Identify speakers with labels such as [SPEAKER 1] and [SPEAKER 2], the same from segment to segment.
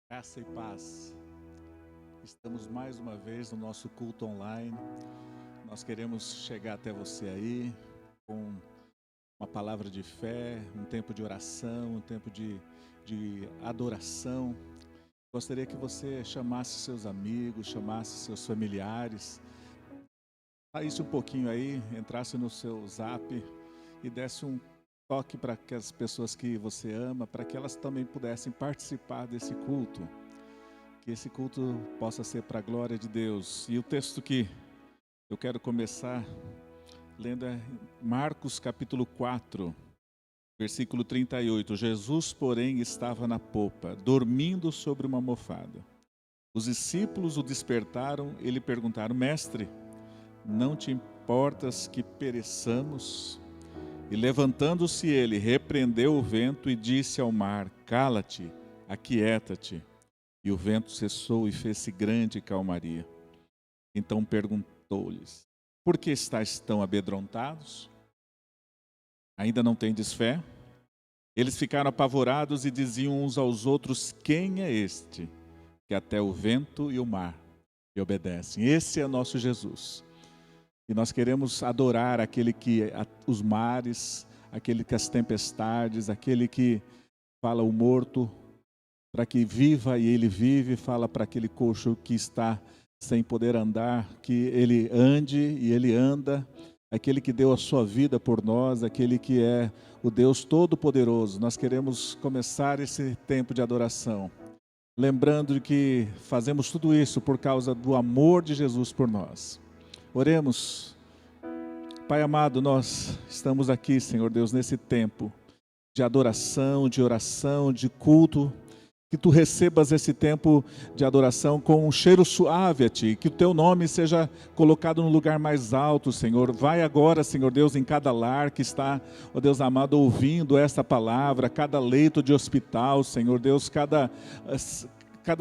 [SPEAKER 1] Graça e paz. Estamos mais uma vez no nosso culto online. Nós queremos chegar até você aí com uma palavra de fé, um tempo de oração, um tempo de adoração. Gostaria que você chamasse seus amigos, chamasse seus familiares, saísse um pouquinho aí, entrasse no seu zap e desse um toque para que as pessoas que você ama, para que elas também pudessem participar desse culto. Que esse culto possa ser para a glória de Deus. E o texto que eu quero começar lendo é Marcos capítulo 4, versículo 38. Jesus, porém, estava na popa, dormindo sobre uma almofada. Os discípulos o despertaram e lhe perguntaram: Mestre, não te importas que pereçamos? E levantando-se ele, repreendeu o vento e disse ao mar: Cala-te, aquieta-te. E o vento cessou e fez-se grande calmaria. Então perguntou-lhes: Por que estáis tão amedrontados? Ainda não tendes fé? Eles ficaram apavorados e diziam uns aos outros: Quem é este, que até o vento e o mar lhe obedecem? Esse é nosso Jesus. E nós queremos adorar aquele que os mares, aquele que as tempestades, aquele que fala o morto para que viva e ele vive, fala para aquele coxo que está sem poder andar, que ele ande e ele anda, aquele que deu a sua vida por nós, aquele que é o Deus Todo-Poderoso. Nós queremos começar esse tempo de adoração, lembrando que fazemos tudo isso por causa do amor de Jesus por nós. Oremos. Pai amado, nós estamos aqui, Senhor Deus, nesse tempo de adoração, de oração, de culto. Que tu recebas esse tempo de adoração com um cheiro suave a ti, que o teu nome seja colocado no lugar mais alto, Senhor. Vai agora, Senhor Deus, em cada lar que está, ó Deus amado, ouvindo esta palavra, cada leito de hospital, Senhor Deus, cada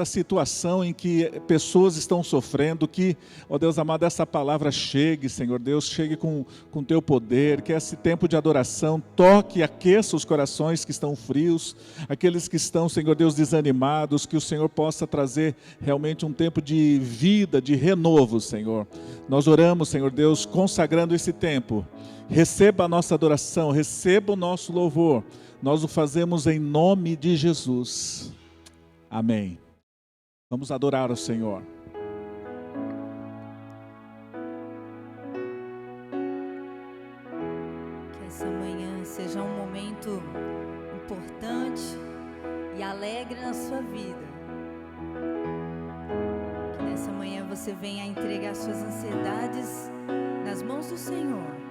[SPEAKER 1] situação em que pessoas estão sofrendo, que, ó Deus amado, essa palavra chegue, Senhor Deus, chegue com teu poder, que esse tempo de adoração toque e aqueça os corações que estão frios, aqueles que estão, Senhor Deus, desanimados, que o Senhor possa trazer realmente um tempo de vida, de renovo, Senhor. Nós oramos, Senhor Deus, consagrando esse tempo. Receba a nossa adoração, receba o nosso louvor. Nós o fazemos em nome de Jesus. Amém. Vamos adorar o Senhor.
[SPEAKER 2] Que essa manhã seja um momento importante e alegre na sua vida. Que nessa manhã você venha entregar suas ansiedades nas mãos do Senhor.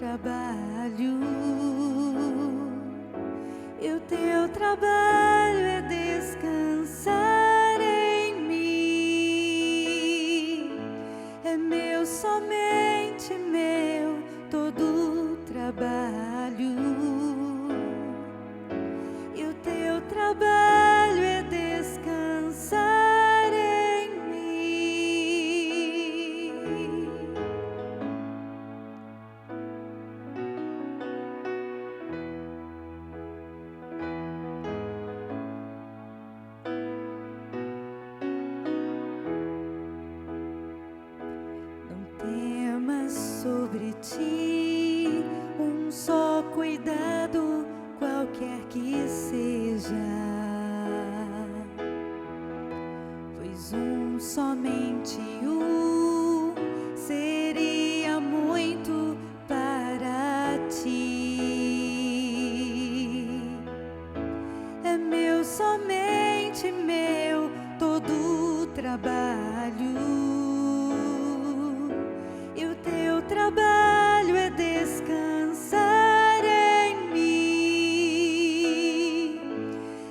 [SPEAKER 3] trabalho, e o teu trabalho é descansar em mim. É meu, somente meu, todo trabalho, e o teu trabalho é descansar em mim. Não temas sobre ti um só cuidado, qualquer que seja, pois somente seria muito para ti. É meu, somente meu, todo trabalho, e o teu trabalho é descansar em mim.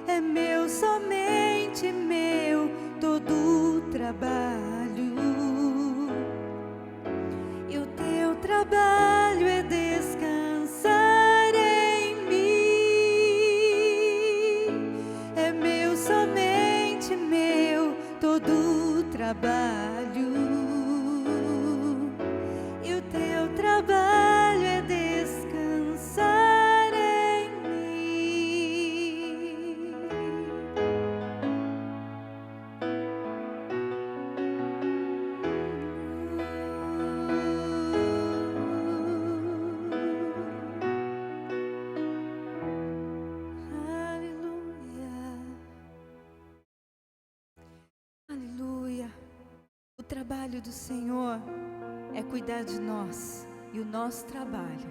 [SPEAKER 3] É meu, somente meu, todo trabalho, e o teu trabalho é descansar em mim. É meu, somente meu, todo trabalho, e o teu trabalho é descansar em mim. Aleluia. O trabalho do Senhor é cuidar de nós, e o nosso trabalho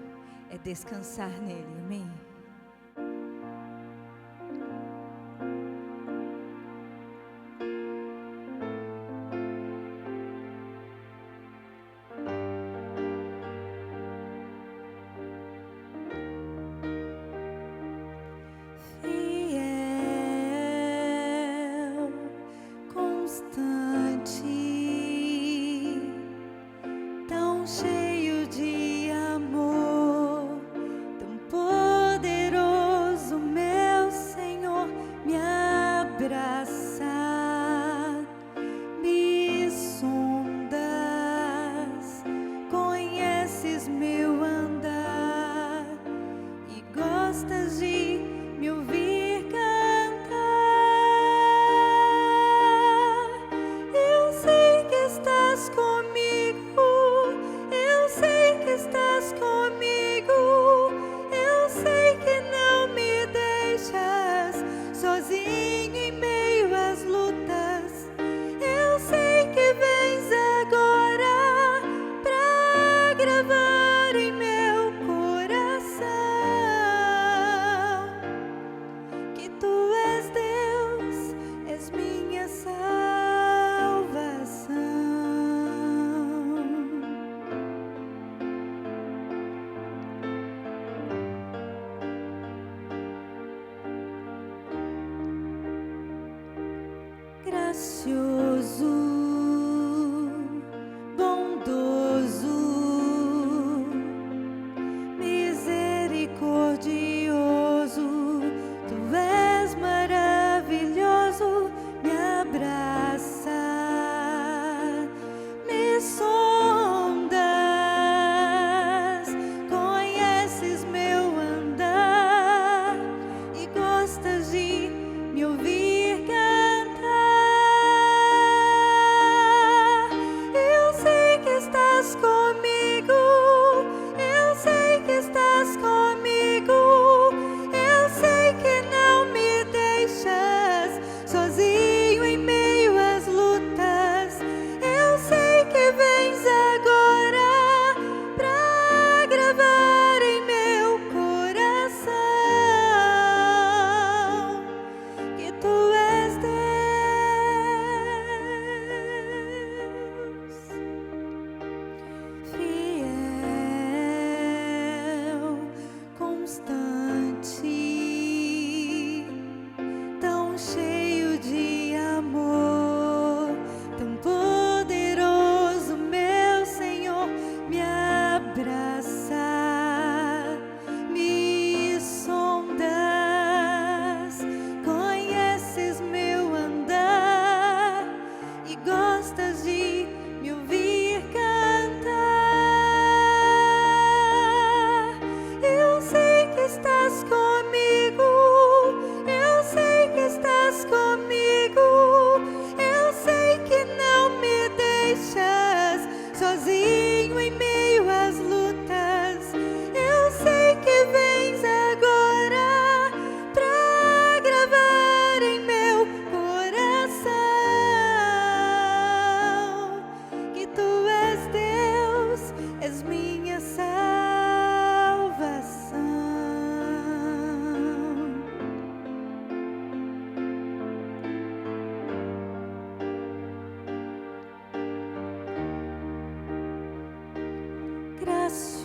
[SPEAKER 3] é descansar nele. Amém? Fiel, constante, tão cheio de amor, tão poderoso, meu Senhor, me abraça, me sondas, conheces meu andar e gostas de me ouvir cantar. Eu sei que estás comigo, eu sei que estás comigo, eu sei que não me deixas sozinho em meio às lutas. Eu sei que vens agora pra gravar em meu coração que tu és Deus, és minha salvação. Gracioso, bondoso, misericordioso, tu és maravilhoso, me abraça, me sondas, conheces meu andar e gostas de me ouvir cantar.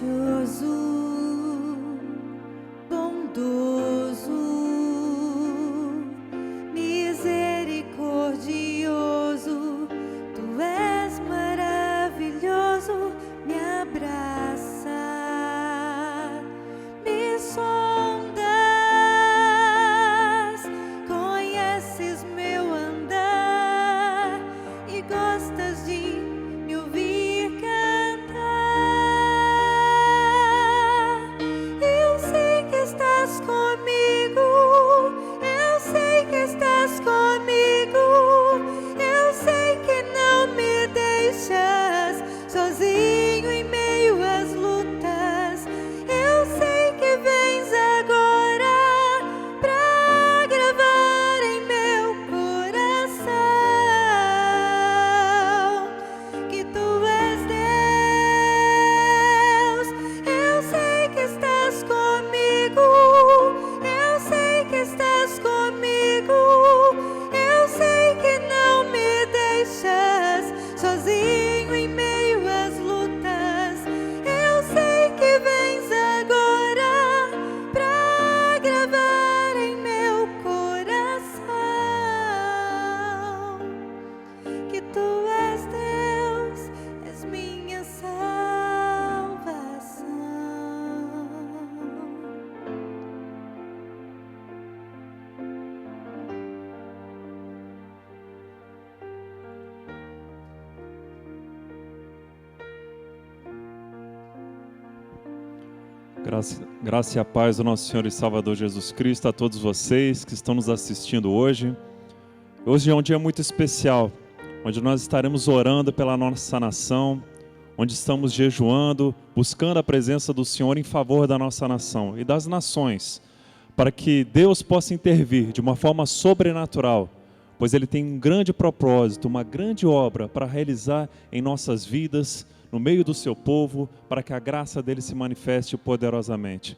[SPEAKER 3] gracioso, bondoso, misericordioso, tu és maravilhoso, me abraça, me sondas, conheces meu andar e gostas de me ouvir cantar. Eu sei que estás comigo, eu sei que estás comigo, eu sei que não me deixas sozinho em meio às lutas. Eu sei que vens agora pra gravar em meu coração que tu és Deus. Eu sei que estás comigo, eu sei que estás comigo, eu sei que não me deixas sozinho em meio às lutas. Eu sei que vens agora pra gravar em meu coração que tu és Deus, és minha salvação.
[SPEAKER 4] Graça e a paz do nosso Senhor e Salvador Jesus Cristo a todos vocês que estão nos assistindo hoje. Hoje é um dia muito especial, onde nós estaremos orando pela nossa nação, onde estamos jejuando, buscando a presença do Senhor em favor da nossa nação e das nações, para que Deus possa intervir de uma forma sobrenatural, pois Ele tem um grande propósito, uma grande obra para realizar em nossas vidas, no meio do seu povo, para que a graça dele se manifeste poderosamente.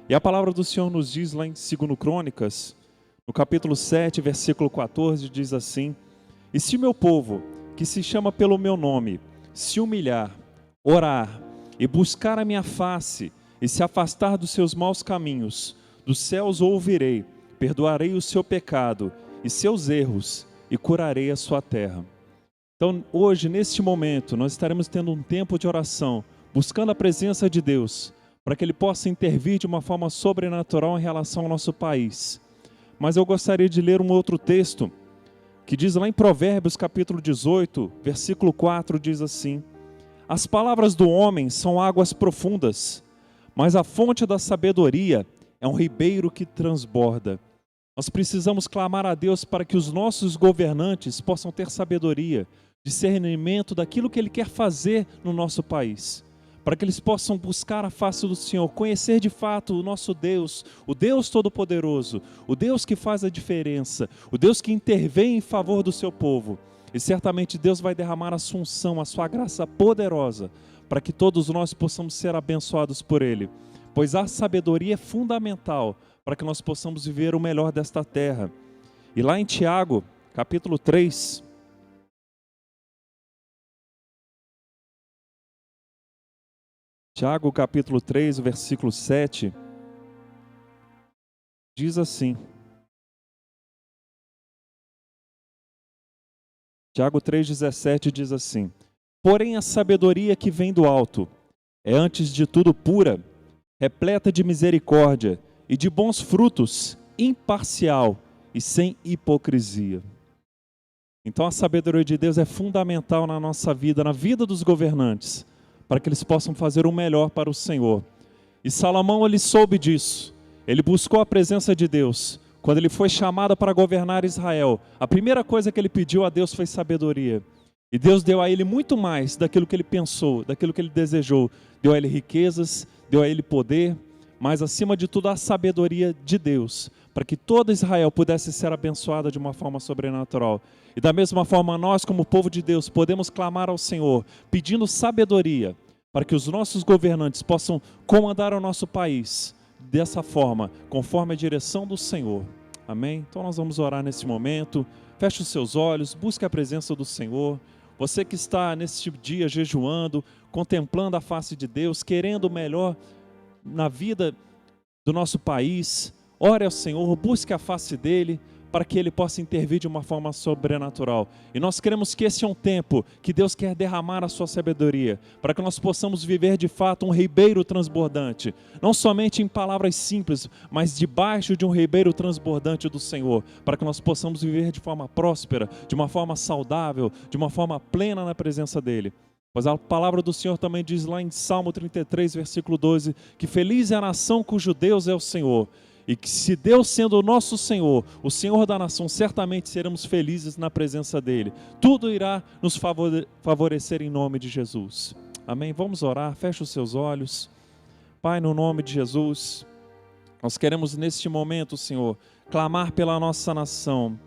[SPEAKER 4] E a palavra do Senhor nos diz lá em 2 Crônicas, no capítulo 7, versículo 14, diz assim: E se o meu povo, que se chama pelo meu nome, se humilhar, orar e buscar a minha face e se afastar dos seus maus caminhos, dos céus o ouvirei, perdoarei o seu pecado e seus erros e curarei a sua terra. Então, hoje, neste momento, nós estaremos tendo um tempo de oração, buscando a presença de Deus, para que Ele possa intervir de uma forma sobrenatural em relação ao nosso país. Mas eu gostaria de ler um outro texto, que diz lá em Provérbios, capítulo 18, versículo 4, diz assim: As palavras do homem são águas profundas, mas a fonte da sabedoria é um ribeiro que transborda. Nós precisamos clamar a Deus para que os nossos governantes possam ter sabedoria, discernimento daquilo que Ele quer fazer no nosso país, para que eles possam buscar a face do Senhor, conhecer de fato o nosso Deus, o Deus Todo-Poderoso, o Deus que faz a diferença, o Deus que intervém em favor do seu povo. E certamente Deus vai derramar a sua unção, a sua graça poderosa, para que todos nós possamos ser abençoados por Ele, pois a sabedoria é fundamental para que nós possamos viver o melhor desta terra. E lá em Tiago, capítulo 3, Tiago capítulo 3, versículo 7, diz assim: Tiago 3,17 diz assim: Porém a sabedoria que vem do alto é antes de tudo pura, repleta de misericórdia e de bons frutos, imparcial e sem hipocrisia. Então a sabedoria de Deus é fundamental na nossa vida, na vida dos governantes, para que eles possam fazer o melhor para o Senhor. E Salomão, ele soube disso. Ele buscou a presença de Deus. Quando ele foi chamado para governar Israel, a primeira coisa que ele pediu a Deus foi sabedoria. E Deus deu a ele muito mais daquilo que ele pensou, daquilo que ele desejou. Deu a ele riquezas, deu a ele poder, mas acima de tudo a sabedoria de Deus, para que todo Israel pudesse ser abençoado de uma forma sobrenatural. E da mesma forma nós, como povo de Deus, podemos clamar ao Senhor, pedindo sabedoria, para que os nossos governantes possam comandar o nosso país dessa forma, conforme a direção do Senhor. Amém? Então nós vamos orar nesse momento. Feche os seus olhos, busque a presença do Senhor. Você que está nesse dia jejuando, contemplando a face de Deus, querendo o melhor na vida do nosso país, ore ao Senhor, busque a face dEle, para que Ele possa intervir de uma forma sobrenatural. E nós queremos que esse é um tempo que Deus quer derramar a sua sabedoria, para que nós possamos viver de fato um ribeiro transbordante, não somente em palavras simples, mas debaixo de um ribeiro transbordante do Senhor, para que nós possamos viver de forma próspera, de uma forma saudável, de uma forma plena na presença dEle. Pois a palavra do Senhor também diz lá em Salmo 33, versículo 12, que feliz é a nação cujo Deus é o Senhor. E que se Deus sendo o nosso Senhor, o Senhor da nação, certamente seremos felizes na presença dEle. Tudo irá nos favorecer em nome de Jesus. Amém? Vamos orar, feche os seus olhos. Pai, no nome de Jesus, nós queremos neste momento, Senhor, clamar pela nossa nação.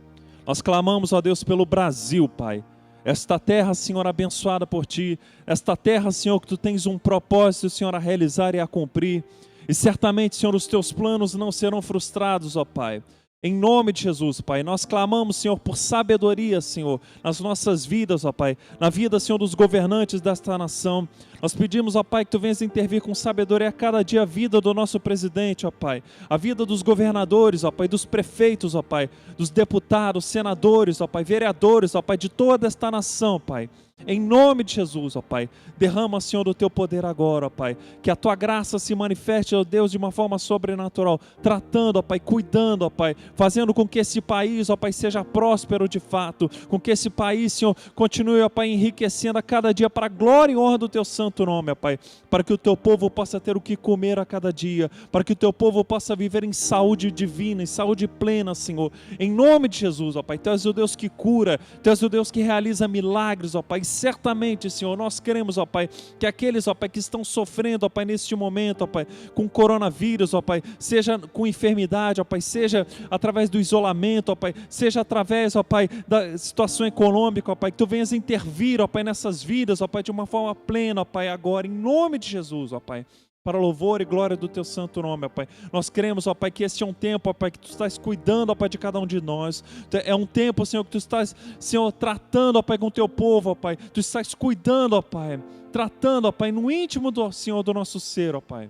[SPEAKER 4] Nós clamamos, ó Deus, pelo Brasil, Pai. Esta terra, Senhor, abençoada por Ti. Esta terra, Senhor, que Tu tens um propósito, Senhor, a realizar e a cumprir. E certamente, Senhor, os Teus planos não serão frustrados, ó Pai. Em nome de Jesus, Pai, nós clamamos, Senhor, por sabedoria, Senhor, nas nossas vidas, ó Pai, na vida, Senhor, dos governantes desta nação. Nós pedimos, ó Pai, que Tu venhas intervir com sabedoria a cada dia a vida do nosso presidente, ó Pai, a vida dos governadores, ó Pai, dos prefeitos, ó Pai, dos deputados, senadores, ó Pai, vereadores, ó Pai, de toda esta nação, Pai. Em nome de Jesus, ó Pai, derrama, Senhor, do Teu poder agora, ó Pai, que a Tua graça se manifeste, ó Deus, de uma forma sobrenatural, tratando, ó Pai, cuidando, ó Pai, fazendo com que esse país, ó Pai, seja próspero de fato, com que esse país, Senhor, continue, ó Pai, enriquecendo a cada dia para a glória e honra do Teu santo nome, ó Pai, para que o Teu povo possa ter o que comer a cada dia, para que o Teu povo possa viver em saúde divina, em saúde plena, Senhor, em nome de Jesus, ó Pai. Tu és o Deus que cura, Tu és o Deus que realiza milagres, ó Pai. Certamente, Senhor, nós queremos, ó Pai, que aqueles, ó Pai, que estão sofrendo, ó Pai, neste momento, ó Pai, com coronavírus, ó Pai, seja com enfermidade, ó Pai, seja através do isolamento, ó Pai, seja através, ó Pai, da situação econômica, ó Pai, que Tu venhas intervir, ó Pai, nessas vidas, ó Pai, de uma forma plena, ó Pai, agora, em nome de Jesus, ó Pai. Para louvor e glória do Teu santo nome, ó Pai. Nós cremos, ó Pai, que este é um tempo, ó Pai, que Tu estás cuidando, ó Pai, de cada um de nós. É um tempo, Senhor, que Tu estás, Senhor, tratando, ó Pai, com o Teu povo, ó Pai. Tu estás cuidando, ó Pai, tratando, ó Pai, no íntimo do Senhor, do nosso ser, ó Pai.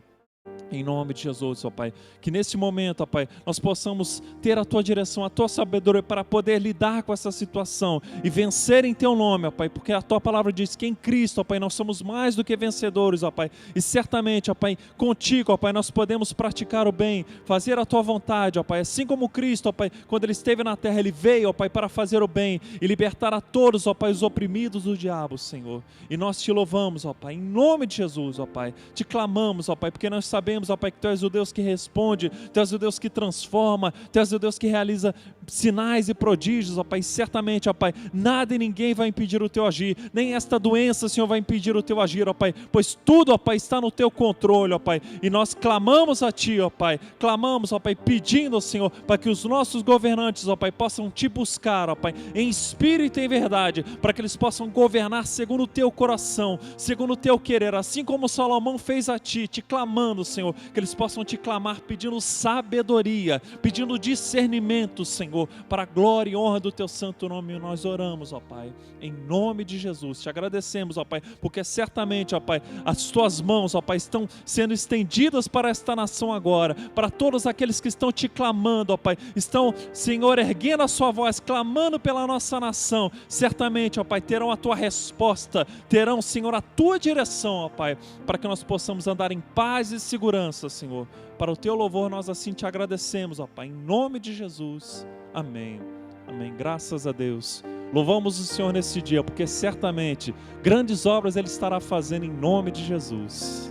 [SPEAKER 4] Em nome de Jesus, ó Pai, que nesse momento, ó Pai, nós possamos ter a Tua direção, a Tua sabedoria para poder lidar com essa situação e vencer em Teu nome, ó Pai, porque a Tua palavra diz que em Cristo, ó Pai, nós somos mais do que vencedores, ó Pai, e certamente, ó Pai, contigo, ó Pai, nós podemos praticar o bem, fazer a Tua vontade, ó Pai, assim como Cristo, ó Pai, quando Ele esteve na terra, Ele veio, ó Pai, para fazer o bem e libertar a todos, ó Pai, os oprimidos do diabo, Senhor, e nós Te louvamos, ó Pai, em nome de Jesus, ó Pai, Te clamamos, ó Pai, porque nós sabemos, ó Pai, que Tu és o Deus que responde, Tu és o Deus que transforma, Tu és o Deus que realiza sinais e prodígios, ó Pai, certamente, ó Pai, nada e ninguém vai impedir o Teu agir, nem esta doença, Senhor, vai impedir o Teu agir, ó Pai, pois tudo, ó Pai, está no Teu controle, ó Pai, e nós clamamos a Ti, ó Pai, clamamos, ó Pai, pedindo, Senhor, para que os nossos governantes, ó Pai, possam Te buscar, ó Pai, em espírito e em verdade, para que eles possam governar segundo o Teu coração, segundo o Teu querer, assim como Salomão fez a Ti, Te clamando, Senhor, que eles possam Te clamar pedindo sabedoria, pedindo discernimento, Senhor, para a glória e honra do Teu santo nome. Nós oramos, ó Pai, em nome de Jesus. Te agradecemos, ó Pai, porque certamente, ó Pai, as Tuas mãos, ó Pai, estão sendo estendidas para esta nação agora, para todos aqueles que estão Te clamando, ó Pai, estão, Senhor, erguendo a sua voz, clamando pela nossa nação. Certamente, ó Pai, terão a Tua resposta, terão, Senhor, a Tua direção, ó Pai, para que nós possamos andar em paz e segurança, Senhor. Para o Teu louvor nós assim Te agradecemos, ó Pai, em nome de Jesus. Amém. Amém. Graças a Deus. Louvamos o Senhor nesse dia, porque certamente grandes obras Ele estará fazendo em nome de Jesus.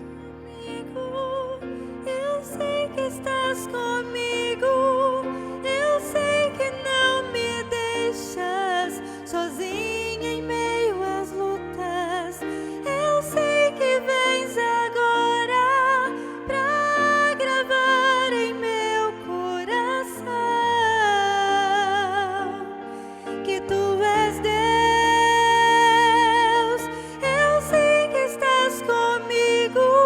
[SPEAKER 3] Eu sei que estás comigo, eu sei que não me deixas sozinha em meio às lutas. Eu sei que vens agora pra gravar em meu coração que Tu és Deus. Eu sei que estás comigo.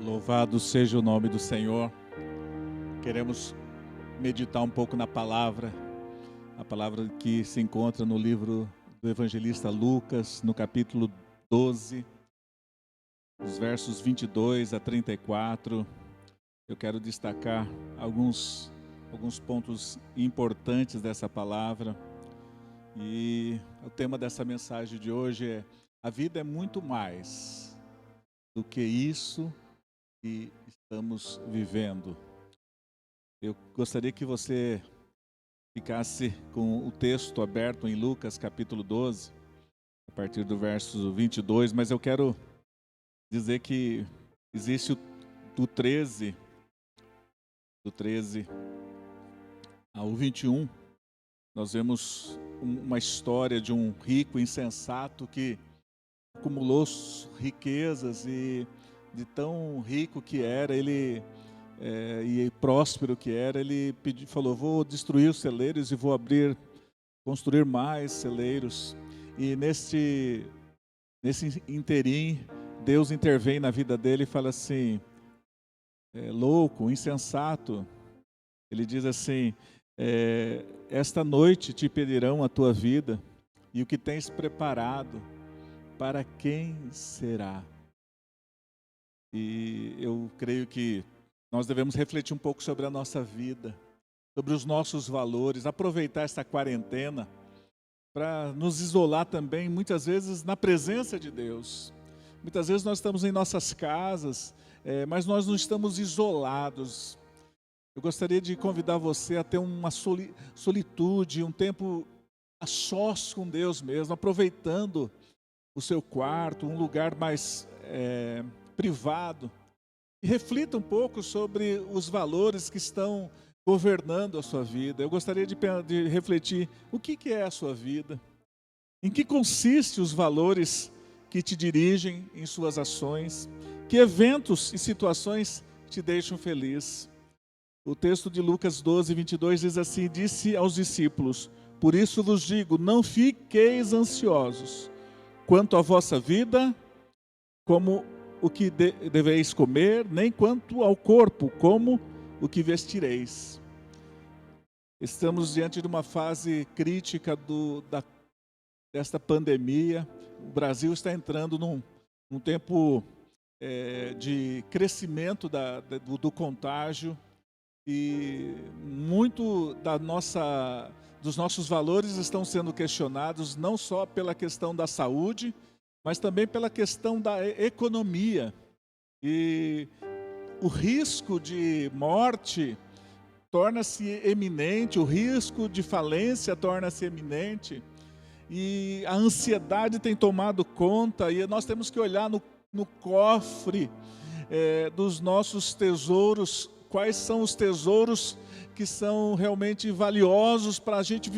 [SPEAKER 1] Louvado seja o nome do Senhor. Queremos meditar um pouco na palavra, a palavra que se encontra no livro do evangelista Lucas, no capítulo 12, os versos 22 a 34. Eu quero destacar alguns pontos importantes dessa palavra. E o tema dessa mensagem de hoje é: a vida é muito mais do que isso que estamos vivendo. Eu gostaria que você ficasse com o texto aberto em Lucas capítulo 12, a partir do verso 22, mas eu quero dizer que existe do 13 ao 21, nós vemos uma história de um rico insensato que acumulou riquezas e de tão rico que era, e próspero que era, ele falou: vou destruir os celeiros e vou construir mais celeiros. E nesse interim, Deus intervém na vida dele e fala assim: louco, insensato. Ele diz assim: esta noite te pedirão a tua vida, e o que tens preparado, para quem será? E eu creio que nós devemos refletir um pouco sobre a nossa vida, sobre os nossos valores, aproveitar essa quarentena para nos isolar também, muitas vezes na presença de Deus. Muitas vezes nós estamos em nossas casas, mas nós não estamos isolados. Eu gostaria de convidar você a ter uma solitude, um tempo a sós com Deus mesmo, aproveitando o seu quarto, um lugar mais privado, e reflita um pouco sobre os valores que estão governando a sua vida. Eu gostaria de refletir: o que é a sua vida? Em que consiste os valores que te dirigem em suas ações? Que eventos e situações te deixam feliz? O texto de Lucas 12, 22 diz assim: disse aos discípulos: por isso vos digo, não fiqueis ansiosos quanto à vossa vida, como o que deveis comer, nem quanto ao corpo, como o que vestireis. Estamos diante de uma fase crítica desta pandemia. O Brasil está entrando num tempo de crescimento do contágio, e muito dos nossos valores estão sendo questionados, não só pela questão da saúde, mas também pela questão da economia. E o risco de morte torna-se eminente, o risco de falência torna-se eminente, e a ansiedade tem tomado conta, e nós temos que olhar no cofre dos nossos tesouros. Quais são os tesouros que são realmente valiosos para a gente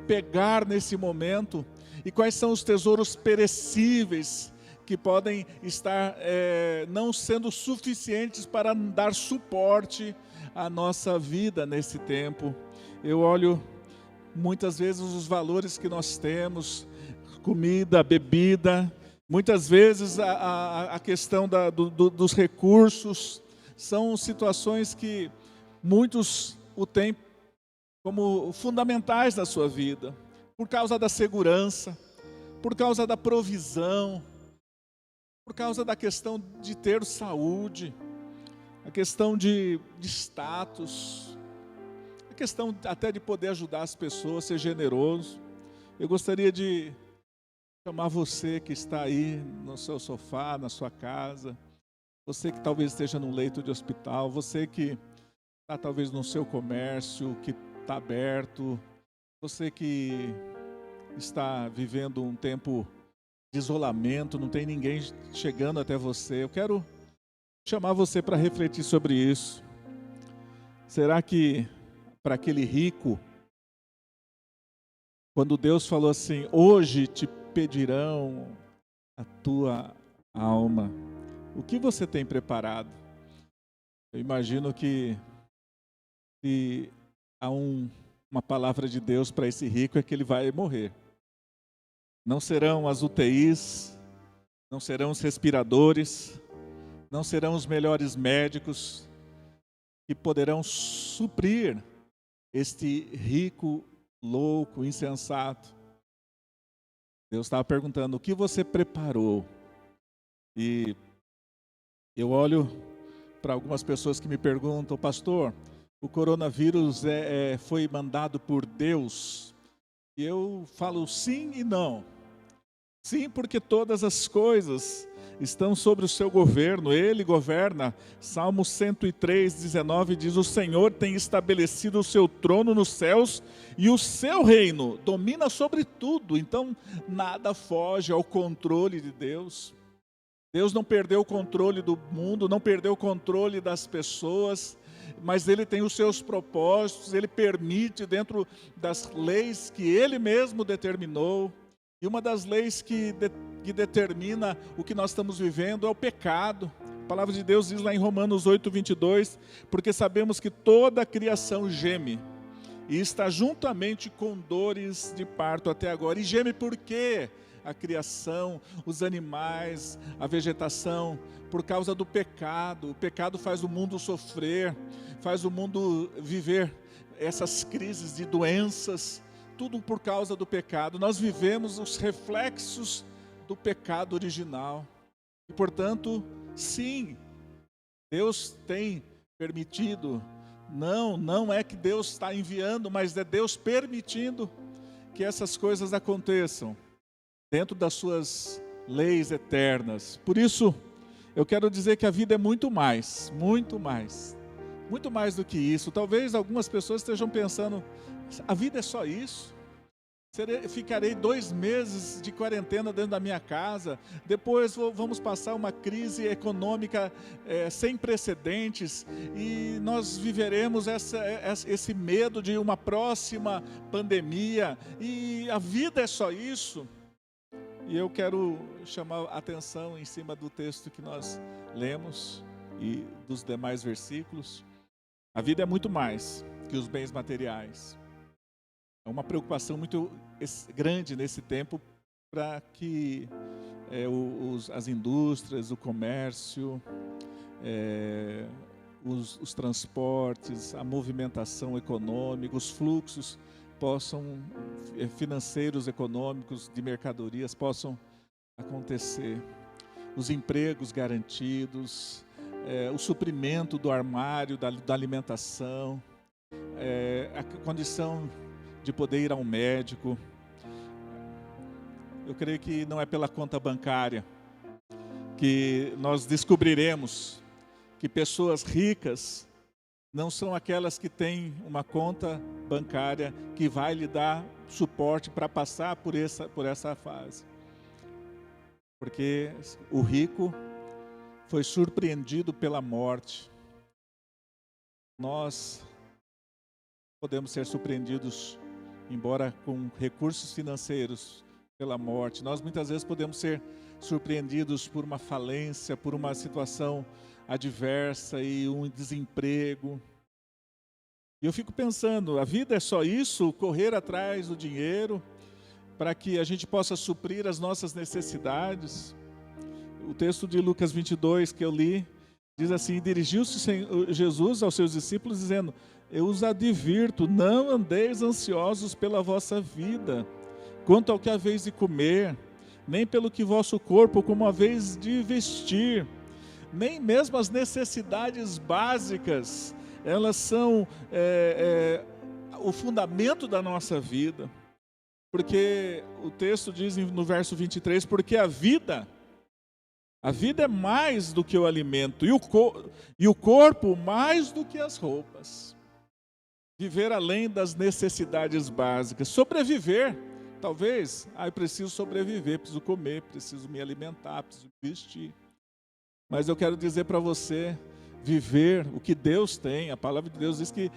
[SPEAKER 1] pegar nesse momento? E quais são os tesouros perecíveis que podem estar não sendo suficientes para dar suporte à nossa vida nesse tempo? Eu olho muitas vezes os valores que nós temos, comida, bebida, muitas vezes a questão dos recursos. São situações que muitos o têm como fundamentais na sua vida, por causa da segurança, por causa da provisão, por causa da questão de ter saúde, a questão de status, a questão até de poder ajudar as pessoas, ser generoso. Eu gostaria de chamar você que está aí no seu sofá, na sua casa, você que talvez esteja num leito de hospital, você que está talvez no seu comércio, que está aberto, você que está vivendo um tempo de isolamento, não tem ninguém chegando até você. Eu quero chamar você para refletir sobre isso. Será que para aquele rico, quando Deus falou assim: hoje te pedirão a tua alma, o que você tem preparado? Eu imagino que se há uma palavra de Deus para esse rico, é que ele vai morrer. Não serão as UTIs, não serão os respiradores, não serão os melhores médicos que poderão suprir este rico, louco, insensato. Deus estava perguntando: o que você preparou? E eu olho para algumas pessoas que me perguntam: pastor, o coronavírus foi mandado por Deus? E eu falo sim e não. Sim, porque todas as coisas estão sobre o seu governo, Ele governa. Salmo 103:19 diz: o Senhor tem estabelecido o seu trono nos céus e o seu reino domina sobre tudo. Então nada foge ao controle de Deus. Deus não perdeu o controle do mundo, não perdeu o controle das pessoas, mas Ele tem os seus propósitos, Ele permite dentro das leis que Ele mesmo determinou. E uma das leis que determina o que nós estamos vivendo é o pecado. A palavra de Deus diz lá em Romanos 8:22, porque sabemos que toda a criação geme e está juntamente com dores de parto até agora. E geme por quê? A criação, os animais, a vegetação, por causa do pecado. O pecado faz o mundo sofrer, faz o mundo viver essas crises de doenças, tudo por causa do pecado. Nós vivemos os reflexos do pecado original. E, portanto, sim, Deus tem permitido. Não é que Deus está enviando, mas é Deus permitindo que essas coisas aconteçam dentro das suas leis eternas. Por isso, eu quero dizer que a vida é muito mais do que isso. Talvez algumas pessoas estejam pensando: a vida é só isso? Ficarei 2 meses de quarentena dentro da minha casa, depois vamos passar uma crise econômica sem precedentes, e nós viveremos esse medo de uma próxima pandemia, e a vida é só isso? E eu quero chamar a atenção em cima do texto que nós lemos e dos demais versículos. A vida é muito mais que os bens materiais. É uma preocupação muito grande nesse tempo para que as indústrias, o comércio, os transportes, a movimentação econômica, os fluxos financeiros, econômicos, de mercadorias possam acontecer. Os empregos garantidos, o suprimento do armário, da alimentação, a condição de poder ir ao médico. Eu creio que não é pela conta bancária que nós descobriremos que pessoas ricas não são aquelas que têm uma conta bancária que vai lhe dar suporte para passar por essa fase. Porque o rico foi surpreendido pela morte. Nós podemos ser surpreendidos, embora com recursos financeiros, pela morte. Nós muitas vezes podemos ser surpreendidos por uma falência, por uma situação adversa e um desemprego. E eu fico pensando: a vida é só isso? Correr atrás do dinheiro para que a gente possa suprir as nossas necessidades? O texto de Lucas 22 que eu li diz assim: dirigiu-se Jesus aos seus discípulos dizendo: eu os advirto, não andeis ansiosos pela vossa vida, quanto ao que haveis de comer, nem pelo que vosso corpo como haveis de vestir. Nem mesmo as necessidades básicas, elas são o fundamento da nossa vida. Porque o texto diz no verso 23, porque a vida é mais do que o alimento, e o corpo mais do que as roupas. Viver além das necessidades básicas, sobreviver. Talvez, eu preciso sobreviver, preciso comer, preciso me alimentar, preciso vestir. Mas eu quero dizer para você, viver o que Deus tem. A palavra de Deus diz que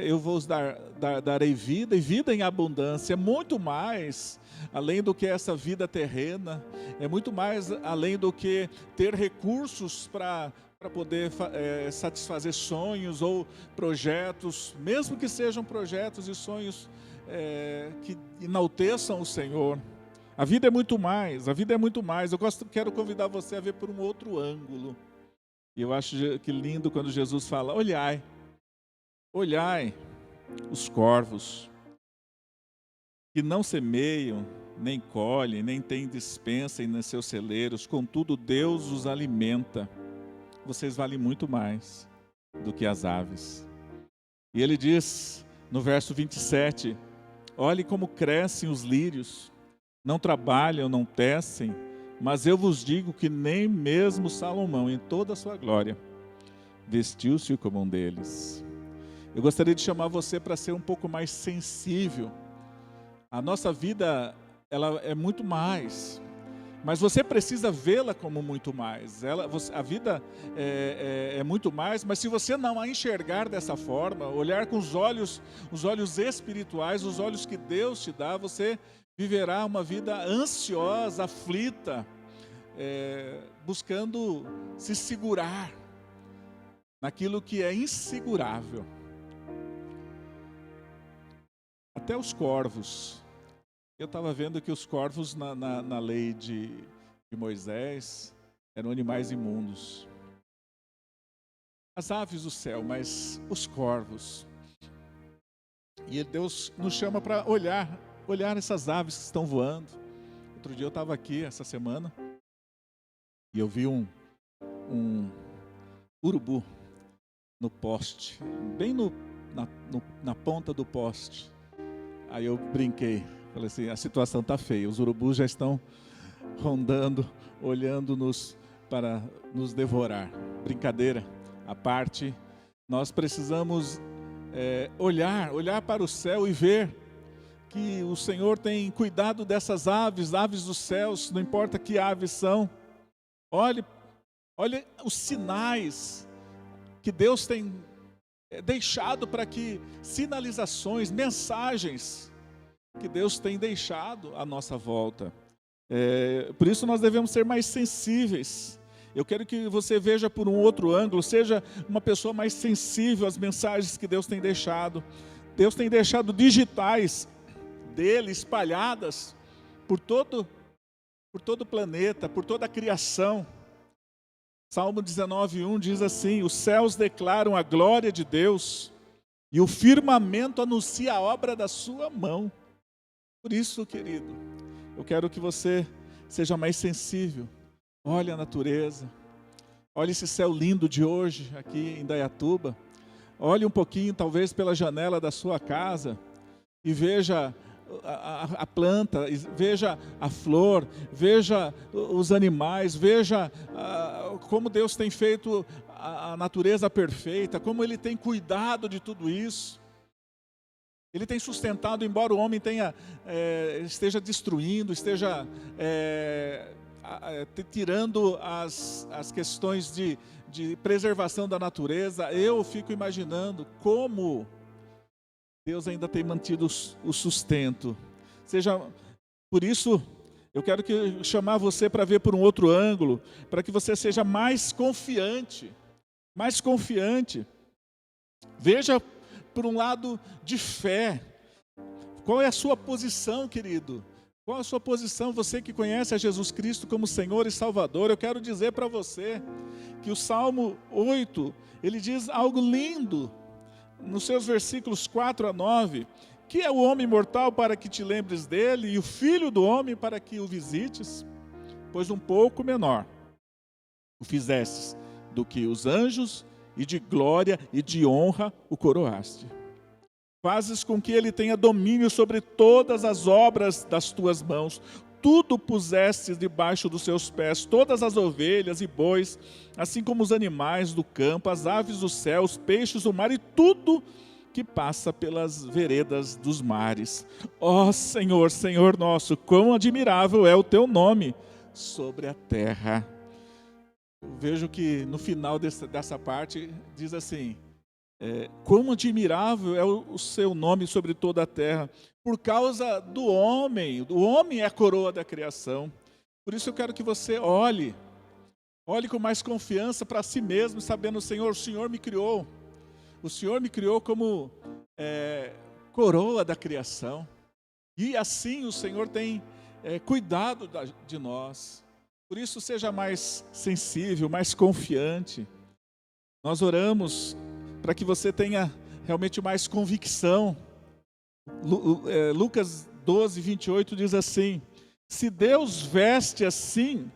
[SPEAKER 1] eu vos darei vida, e vida em abundância. É muito mais além do que essa vida terrena. É muito mais além do que ter recursos para poder satisfazer sonhos ou projetos, mesmo que sejam projetos e sonhos que enalteçam o Senhor. A vida é muito mais, a vida é muito mais. Eu quero convidar você a ver por um outro ângulo. E eu acho que lindo quando Jesus fala: olhai, olhai os corvos, que não semeiam, nem colhem, nem têm despensa em seus celeiros, contudo Deus os alimenta. Vocês valem muito mais do que as aves. E ele diz no verso 27, olhe como crescem os lírios, não trabalham, não tecem, mas eu vos digo que nem mesmo Salomão, em toda a sua glória, vestiu-se como um deles. Eu gostaria de chamar você para ser um pouco mais sensível. A nossa vida, ela é muito mais, mas você precisa vê-la como muito mais. A vida é muito mais, mas se você não a enxergar dessa forma, olhar com os olhos espirituais, os olhos que Deus te dá, você viverá uma vida ansiosa, aflita, buscando se segurar naquilo que é insegurável. Até os corvos. Eu estava vendo que os corvos na lei de Moisés eram animais imundos. As aves do céu, mas os corvos. E Deus nos chama para olhar essas aves que estão voando. Outro dia eu estava aqui, essa semana, e eu vi um urubu no poste, bem na ponta do poste. Aí eu brinquei, falei assim, a situação está feia, os urubus já estão rondando, olhando-nos para nos devorar. Brincadeira à parte, nós precisamos olhar para o céu e ver que o Senhor tem cuidado dessas aves dos céus, não importa que aves são. Olhe os sinais que Deus tem deixado para que, sinalizações, mensagens que Deus tem deixado à nossa volta. Por isso nós devemos ser mais sensíveis. Eu quero que você veja por um outro ângulo, seja uma pessoa mais sensível às mensagens que Deus tem deixado. Deus tem deixado digitais dele espalhadas por todo o planeta, por toda a criação. Salmo 19:1 diz assim: os céus declaram a glória de Deus e o firmamento anuncia a obra da sua mão. Por isso, querido, eu quero que você seja mais sensível. Olhe a natureza, olhe esse céu lindo de hoje aqui em Indaiatuba. Olhe um pouquinho, talvez pela janela da sua casa, e veja a planta, veja a flor, veja os animais, veja como Deus tem feito a natureza perfeita, como Ele tem cuidado de tudo isso. Ele tem sustentado, embora o homem esteja destruindo, esteja tirando as questões de preservação da natureza. Eu fico imaginando como Deus ainda tem mantido o sustento. Por isso, eu quero chamar você para ver por um outro ângulo, para que você seja mais confiante. Mais confiante. Veja por um lado de fé. Qual é a sua posição, querido? Qual a sua posição? Você que conhece a Jesus Cristo como Senhor e Salvador, eu quero dizer para você que o Salmo 8, ele diz algo lindo, nos seus versículos 4-9, que é o homem mortal para que te lembres dele, e o filho do homem para que o visites, pois um pouco menor o fizestes do que os anjos, e de glória e de honra o coroaste. Fazes com que ele tenha domínio sobre todas as obras das tuas mãos, tudo pusestes debaixo dos seus pés, todas as ovelhas e bois, assim como os animais do campo, as aves do céu, os peixes do mar e tudo que passa pelas veredas dos mares. Ó Senhor, Senhor nosso, quão admirável é o teu nome sobre a terra. Eu vejo que no final dessa parte diz assim: quão admirável é o seu nome sobre toda a terra, por causa do homem. O homem é a coroa da criação. Por isso eu quero que você olhe com mais confiança para si mesmo, sabendo: Senhor, o Senhor me criou. O Senhor me criou como coroa da criação. E assim o Senhor tem cuidado de nós. Por isso seja mais sensível, mais confiante. Nós oramos para que você tenha realmente mais convicção. Lucas 12, 28 diz assim: se Deus veste assim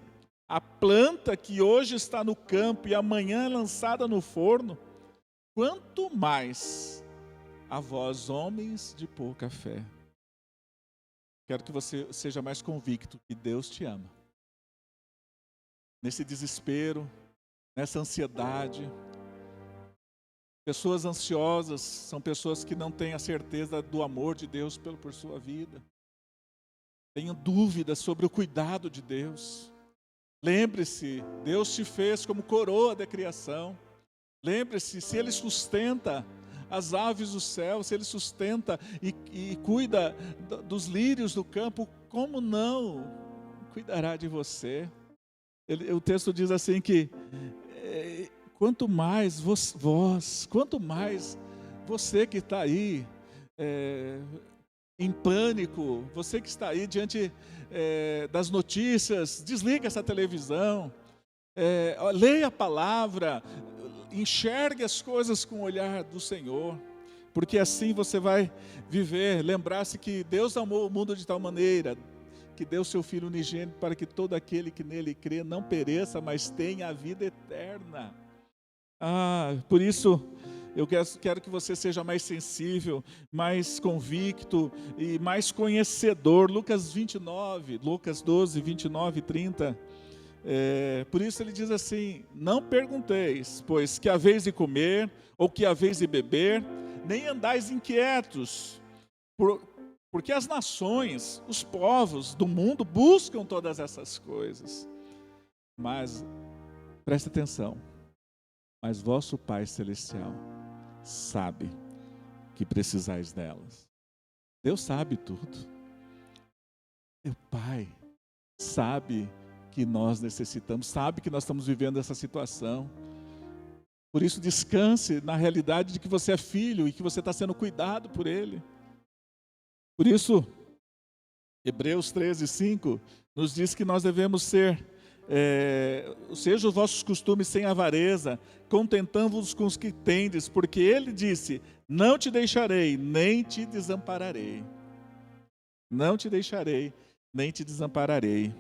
[SPEAKER 1] a planta que hoje está no campo e amanhã é lançada no forno, quanto mais a vós, homens de pouca fé. Quero que você seja mais convicto que Deus te ama. Nesse desespero, nessa ansiedade. Pessoas ansiosas são pessoas que não têm a certeza do amor de Deus por sua vida. Tenham dúvidas sobre o cuidado de Deus. Lembre-se, Deus te fez como coroa da criação. Lembre-se, se Ele sustenta as aves do céu, se Ele sustenta e cuida dos lírios do campo, como não cuidará de você? O texto diz assim que quanto mais quanto mais você que está aí em pânico, você que está aí diante das notícias, desliga essa televisão, leia a palavra, enxergue as coisas com o olhar do Senhor, porque assim você vai viver, lembrar-se que Deus amou o mundo de tal maneira, que deu seu Filho unigênito para que todo aquele que nele crê não pereça, mas tenha a vida eterna. Por isso eu quero que você seja mais sensível, mais convicto e mais conhecedor. Lucas 12, 29 e 30. Por isso ele diz assim: não pergunteis, pois que haveis de comer, ou que haveis de beber, nem andais inquietos, porque as nações, os povos do mundo buscam todas essas coisas. Mas, preste atenção, mas vosso Pai Celestial sabe que precisais delas. Deus sabe tudo. Meu Pai sabe que nós necessitamos, sabe que nós estamos vivendo essa situação. Por isso descanse na realidade de que você é filho e que você está sendo cuidado por Ele. Por isso, Hebreus 13, 5 nos diz que nós devemos ser, seja os vossos costumes sem avareza, contentando-vos com os que tendes, porque Ele disse: não te deixarei, nem te desampararei. Não te deixarei, nem te desampararei.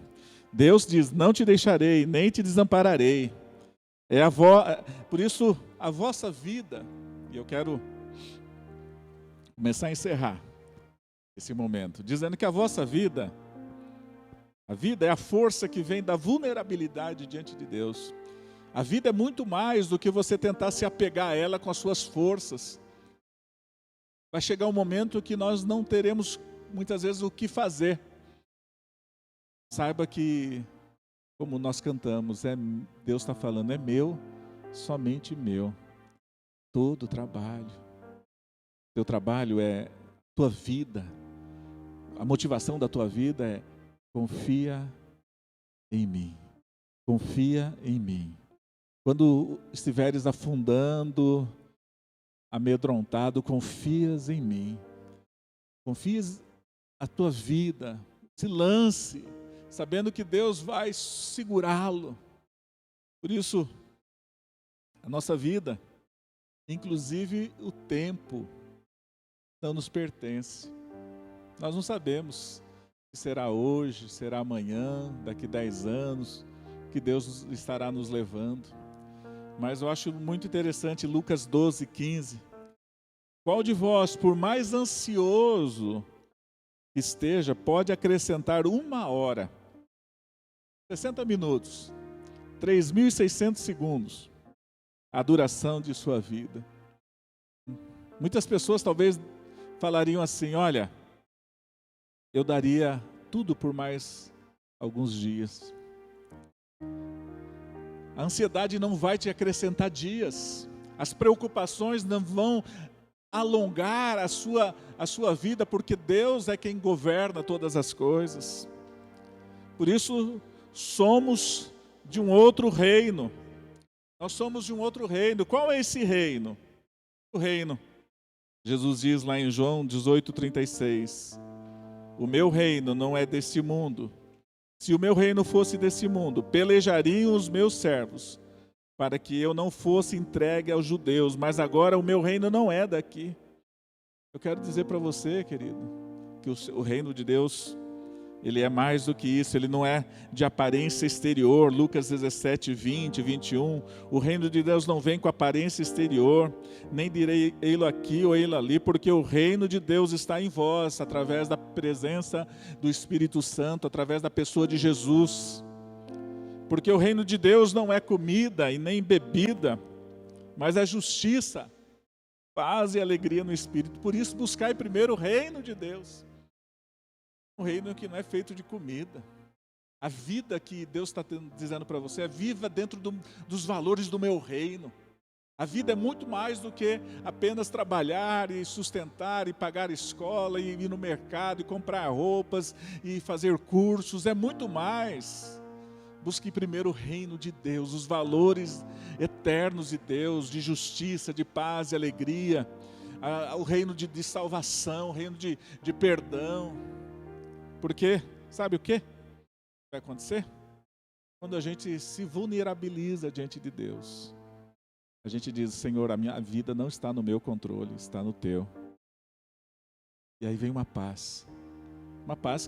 [SPEAKER 1] Deus diz: não te deixarei, nem te desampararei. Por isso, a vossa vida, e eu quero começar a encerrar esse momento, dizendo que a vossa vida, a vida é a força que vem da vulnerabilidade diante de Deus. A vida é muito mais do que você tentar se apegar a ela com as suas forças. Vai chegar um momento que nós não teremos, muitas vezes, o que fazer. Saiba que, como nós cantamos, Deus está falando, é meu, somente meu, todo o trabalho. Teu trabalho é tua vida. A motivação da tua vida é: confia em mim. Confia em mim. Quando estiveres afundando, amedrontado, confias em mim. Confias a tua vida. Se lance, sabendo que Deus vai segurá-lo. Por isso, a nossa vida, inclusive o tempo, não nos pertence. Nós não sabemos se será hoje, será amanhã, daqui 10 anos, que Deus estará nos levando. Mas eu acho muito interessante Lucas 12, 15. Qual de vós, por mais ansioso que esteja, pode acrescentar 1 hora, 60 minutos, 3.600 segundos, a duração de sua vida? Muitas pessoas talvez falariam assim: olha, eu daria tudo por mais alguns dias. A ansiedade não vai te acrescentar dias. As preocupações não vão alongar a sua vida, porque Deus é quem governa todas as coisas. Por isso, somos de um outro reino. Nós somos de um outro reino. Qual é esse reino? O reino. Jesus diz lá em João 18:36. O meu reino não é deste mundo. Se o meu reino fosse desse mundo, pelejariam os meus servos, para que eu não fosse entregue aos judeus, mas agora o meu reino não é daqui. Eu quero dizer para você, querido, que o reino de Deus, ele é mais do que isso, ele não é de aparência exterior. Lucas 17, 20, 21, o reino de Deus não vem com aparência exterior, nem direi ei-lo aqui ou ei-lo ali, porque o reino de Deus está em vós, através da presença do Espírito Santo, através da pessoa de Jesus. Porque o reino de Deus não é comida e nem bebida, mas é justiça, paz e alegria no Espírito. Por isso buscai primeiro o reino de Deus. Um reino que não é feito de comida. A vida que Deus está dizendo para você é viva dentro dos valores do meu reino. A vida é muito mais do que apenas trabalhar e sustentar e pagar escola e ir no mercado e comprar roupas e fazer cursos. É muito mais. Busque primeiro o reino de Deus, os valores eternos de Deus, de justiça, de paz e alegria, o reino de salvação, o reino de perdão. Porque, sabe o que vai acontecer? Quando a gente se vulnerabiliza diante de Deus, a gente diz: Senhor, a minha vida não está no meu controle, está no teu. E aí vem uma paz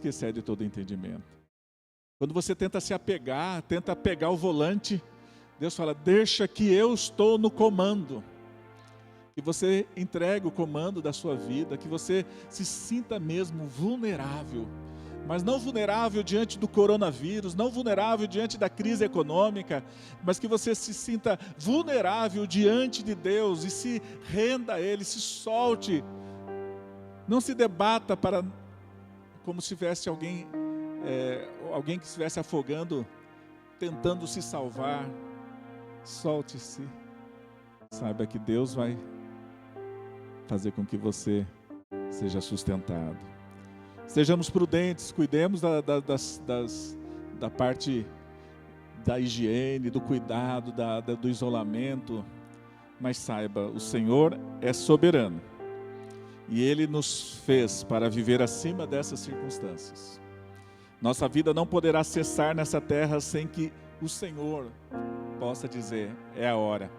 [SPEAKER 1] que excede todo entendimento. Quando você tenta se apegar, tenta pegar o volante, Deus fala: deixa que eu estou no comando. Que você entregue o comando da sua vida, que você se sinta mesmo vulnerável. Mas não vulnerável diante do coronavírus, não vulnerável diante da crise econômica, mas que você se sinta vulnerável diante de Deus e se renda a Ele, se solte. Não se debata como se tivesse alguém que estivesse afogando, tentando se salvar. Solte-se. Saiba que Deus vai fazer com que você seja sustentado. Sejamos prudentes, cuidemos da parte da higiene, do cuidado, do isolamento. Mas saiba, o Senhor é soberano. E Ele nos fez para viver acima dessas circunstâncias. Nossa vida não poderá cessar nessa terra sem que o Senhor possa dizer: é a hora.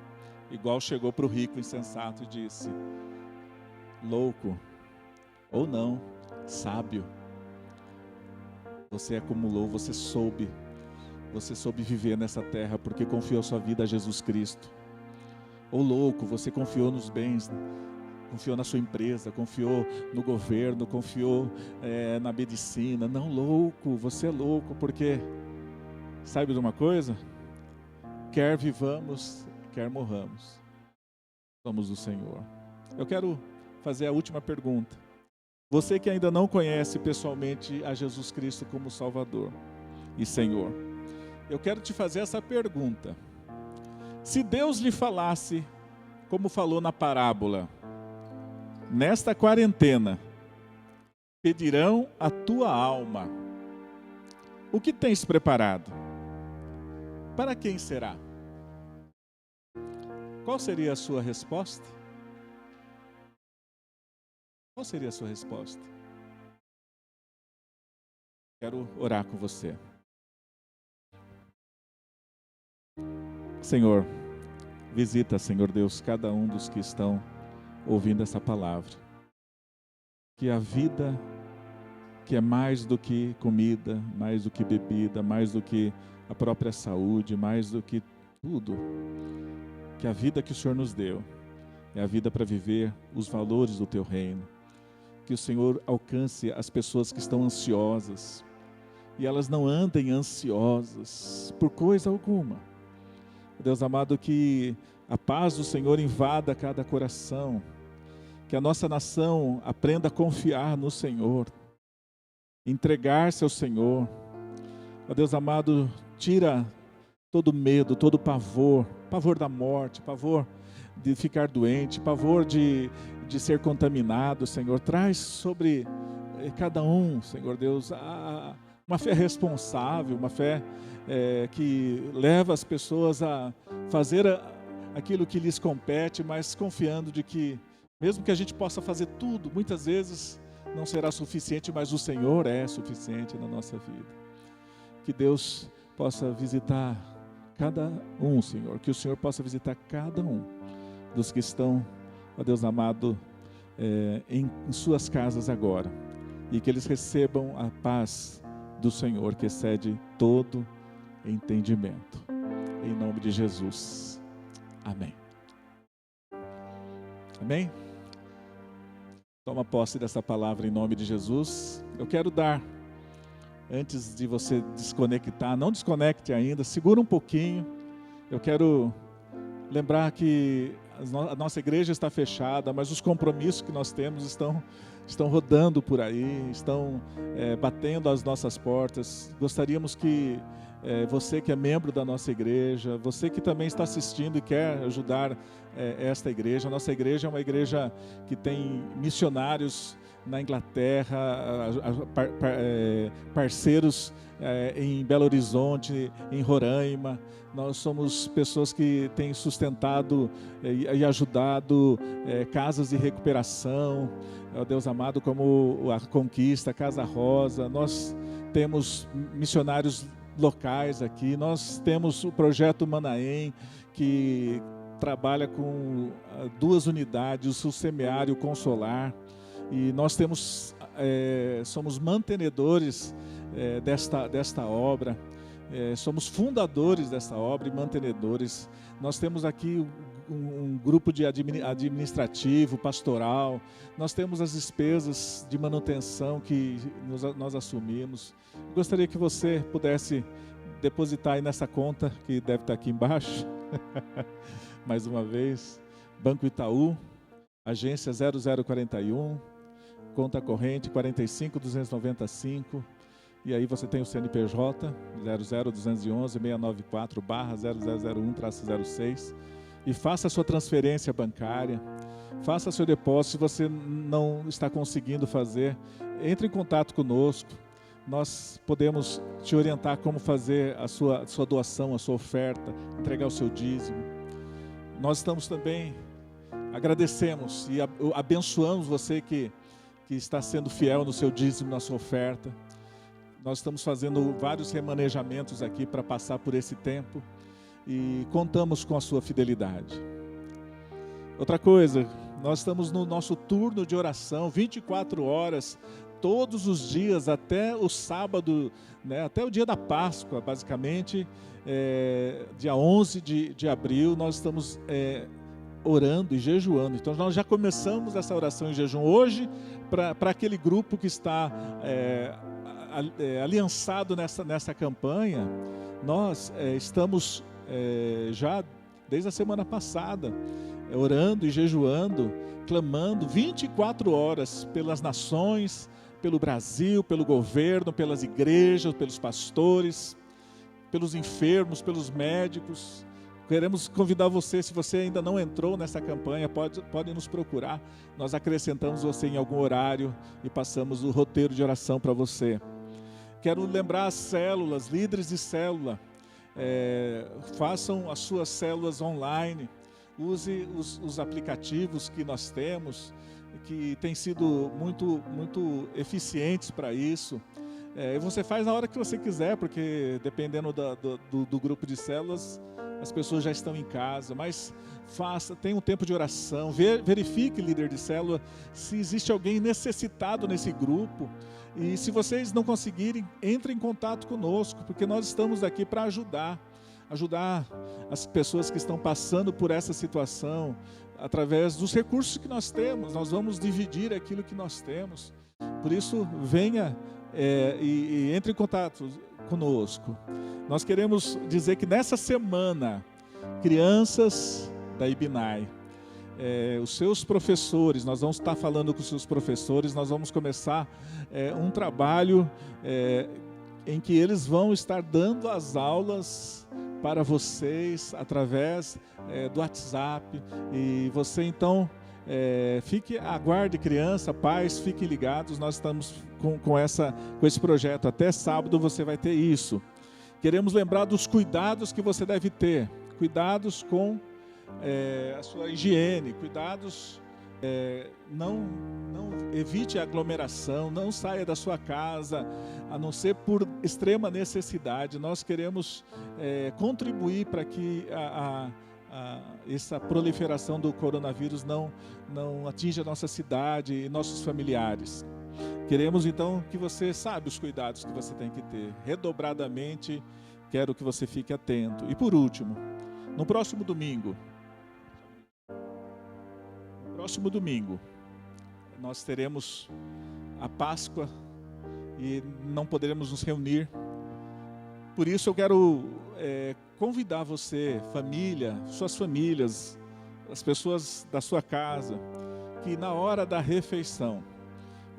[SPEAKER 1] Igual chegou para o rico insensato e disse: louco, ou não, sábio, você acumulou, você soube viver nessa terra porque confiou sua vida a Jesus Cristo. Ou louco, você confiou nos bens, confiou na sua empresa, confiou no governo, confiou na medicina. Não, louco, você é louco, porque sabe de uma coisa? Quer vivamos, quer morramos, somos do Senhor. Eu quero fazer a última pergunta. Você que ainda não conhece pessoalmente a Jesus Cristo como Salvador e Senhor, eu quero te fazer essa pergunta. Se Deus lhe falasse, como falou na parábola: nesta quarentena pedirão a tua alma, o que tens preparado? Para quem será? Qual seria a sua resposta? Qual seria a sua resposta? Quero orar com você. Senhor, visita, Senhor Deus, cada um dos que estão ouvindo essa palavra. Que a vida, que é mais do que comida, mais do que bebida, mais do que a própria saúde, mais do que tudo, que a vida que o Senhor nos deu é a vida para viver os valores do Teu reino. Que o Senhor alcance as pessoas que estão ansiosas e elas não andem ansiosas por coisa alguma. Deus amado, que a paz do Senhor invada cada coração, que a nossa nação aprenda a confiar no Senhor, entregar-se ao Senhor. Ó Deus amado, tira todo medo, todo pavor da morte, pavor de ficar doente, pavor de ser contaminado, Senhor. Traz sobre cada um, Senhor Deus, uma fé responsável, uma fé que leva as pessoas a fazer aquilo que lhes compete, mas confiando de que, mesmo que a gente possa fazer tudo, muitas vezes não será suficiente, mas o Senhor é suficiente na nossa vida. Que Deus possa visitar cada um, Senhor, que o Senhor possa visitar cada um dos que estão, ó Deus amado, em suas casas agora, e que eles recebam a paz do Senhor, que excede todo entendimento. Em nome de Jesus. Amém. Amém? Toma posse dessa palavra em nome de Jesus. Eu quero dar, antes de você desconectar, não desconecte ainda, segura um pouquinho. Eu quero lembrar que a nossa igreja está fechada, mas os compromissos que nós temos estão rodando por aí, estão batendo às nossas portas. Gostaríamos que você que é membro da nossa igreja, você que também está assistindo e quer ajudar esta igreja. A nossa igreja é uma igreja que tem missionários na Inglaterra, parceiros em Belo Horizonte, em Roraima. Nós somos pessoas que têm sustentado e ajudado casas de recuperação, ó Deus amado, como a Conquista, Casa Rosa. Nós temos missionários locais aqui. Nós temos o projeto Manaém, que trabalha com 2 unidades, o Semiário Consolar. E nós somos mantenedores desta obra, somos fundadores desta obra e mantenedores. Nós temos aqui um grupo de administrativo, pastoral. Nós temos as despesas de manutenção que nós assumimos. Gostaria que você pudesse depositar aí nessa conta, que deve estar aqui embaixo. Mais uma vez, Banco Itaú, agência 0041, conta corrente 45295, e aí você tem o CNPJ 00211-694/0001-06, e faça a sua transferência bancária, faça seu depósito. Se você não está conseguindo fazer, entre em contato conosco. Nós podemos te orientar como fazer a sua doação, a sua oferta, entregar o seu dízimo. Nós estamos também, agradecemos e abençoamos você que está sendo fiel no seu dízimo, na sua oferta. Nós estamos fazendo vários remanejamentos aqui para passar por esse tempo e contamos com a sua fidelidade. Outra coisa, nós estamos no nosso turno de oração, 24 horas, todos os dias, até o sábado, né, até o dia da Páscoa, basicamente, dia 11 de abril, nós estamos orando e jejuando. Então nós já começamos essa oração em jejum hoje, para aquele grupo que está aliançado nessa campanha. Nós estamos já desde a semana passada orando e jejuando, clamando 24 horas pelas nações, pelo Brasil, pelo governo, pelas igrejas, pelos pastores, pelos enfermos, pelos médicos. Queremos convidar você, se você ainda não entrou nessa campanha, pode nos procurar. Nós acrescentamos você em algum horário e passamos o roteiro de oração para você. Quero lembrar as células, líderes de célula, façam as suas células online, use os aplicativos que nós temos, que têm sido muito eficientes para isso. Você faz na hora que você quiser, porque dependendo do grupo de células, as pessoas já estão em casa, mas tenha um tempo de oração, verifique, líder de célula, se existe alguém necessitado nesse grupo. E se vocês não conseguirem, entre em contato conosco, porque nós estamos aqui para ajudar as pessoas que estão passando por essa situação, através dos recursos que nós temos. Nós vamos dividir aquilo que nós temos. Por isso, venha e entre em contato conosco. Nós queremos dizer que nessa semana, crianças da IBNAI, os seus professores, nós vamos estar falando com os seus professores, nós vamos começar um trabalho em que eles vão estar dando as aulas para vocês através do WhatsApp. E você então aguarde, criança, pais, fiquem ligados. Nós estamos com esse projeto. Até sábado você vai ter isso. Queremos lembrar dos cuidados que você deve ter. Cuidados com a sua higiene, cuidados, não evite a aglomeração, não saia da sua casa, a não ser por extrema necessidade. Nós queremos contribuir para que essa proliferação do coronavírus não atinja a nossa cidade e nossos familiares. Queremos então que você saiba os cuidados que você tem que ter. Redobradamente, quero que você fique atento. E por último, no próximo domingo, nós teremos a Páscoa e não poderemos nos reunir. Por isso eu quero convidar você, família, suas famílias, as pessoas da sua casa, que na hora da refeição,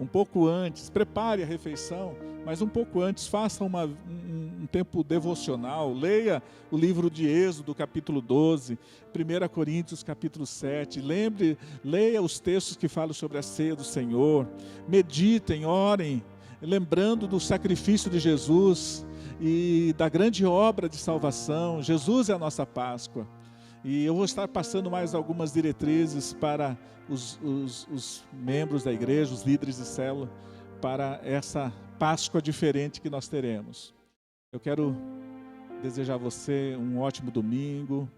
[SPEAKER 1] um pouco antes, prepare a refeição, mas um pouco antes faça um tempo devocional, leia o livro de Êxodo, capítulo 12, 1 Coríntios, capítulo 7, leia os textos que falam sobre a ceia do Senhor, meditem, orem, lembrando do sacrifício de Jesus e da grande obra de salvação. Jesus é a nossa Páscoa. E eu vou estar passando mais algumas diretrizes para os membros da igreja, os líderes de célula, para essa Páscoa diferente que nós teremos. Eu quero desejar a você um ótimo domingo,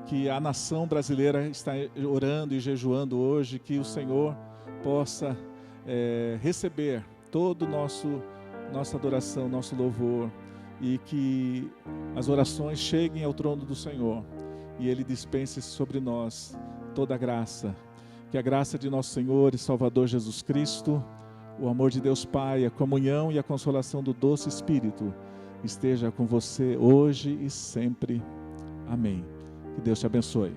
[SPEAKER 1] que a nação brasileira está orando e jejuando hoje, que o Senhor possa receber todo nossa adoração, nosso louvor, e que as orações cheguem ao trono do Senhor e Ele dispense sobre nós toda a graça. Que a graça de nosso Senhor e Salvador Jesus Cristo, o amor de Deus Pai, a comunhão e a consolação do doce Espírito esteja com você hoje e sempre. Amém. Que Deus te abençoe.